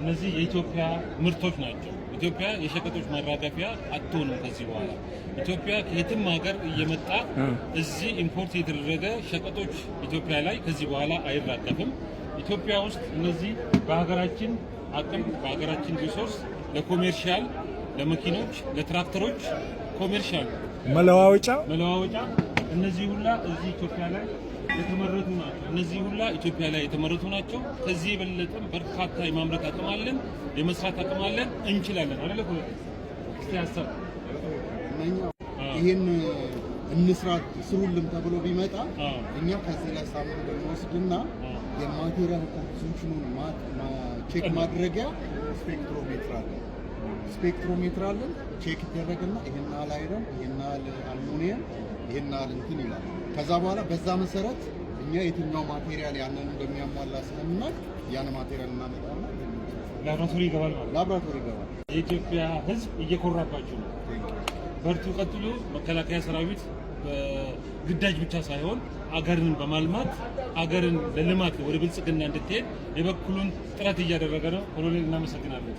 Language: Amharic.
እነዚህ የኢትዮጵያ ምርቶች ናቸው። ኢትዮጵያ የሸቀጦች ማራገፊያ አትሆንም ከዚህ በኋላ። ኢትዮጵያ ከየትም ሀገር እየመጣ እዚህ ኢምፖርት የተደረገ ሸቀጦች ኢትዮጵያ ላይ ከዚህ በኋላ አይራገፍም። ኢትዮጵያ ውስጥ እነዚህ በሀገራችን አቅም በሀገራችን ሪሶርስ ለኮሜርሻል ለመኪኖች ለትራክተሮች ኮሜርሻል መለዋወጫ እነዚህ ሁላ እዚህ ኢትዮጵያ ላይ የተመረቱ ናቸው። እነዚህ ሁላ ኢትዮጵያ ላይ የተመረቱ ናቸው። ከዚህ የበለጠም በርካታ የማምረት አቅም አለን፣ የመስራት አቅም አለን፣ እንችላለን አይደል? እስቲ ሀሳብ ይሄን እንስራት ስሩልም ተብሎ ቢመጣ እኛ ከዚህ ላይ ሳሙን ብንወስድና የማቴሪያል ኮንሰንትሬሽኑን ቼክ ማድረጊያ ስፔክትሮሜትር አለን። ቼክ ይደረግና ይሄን አለ አይረን፣ ይሄን አለ አልሙኒየም፣ ይሄን አለ እንትን ይላል። ከዛ በኋላ በዛ መሰረት እኛ የትኛው ማቴሪያል ያንን እንደሚያሟላ ስለምናውቅ ያን ማቴሪያል እናመጣና ላብራቶሪ ይገባል። የኢትዮጵያ ሕዝብ እየኮራባችሁ ነው። በርቱ፣ ቀጥሉ። መከላከያ ሰራዊት በግዳጅ ብቻ ሳይሆን አገርን በማልማት አገርን ለልማት ወደ ብልጽግና እንድትሄድ የበኩሉን ጥረት እያደረገ ነው። ኮሎኔል እናመሰግናለን።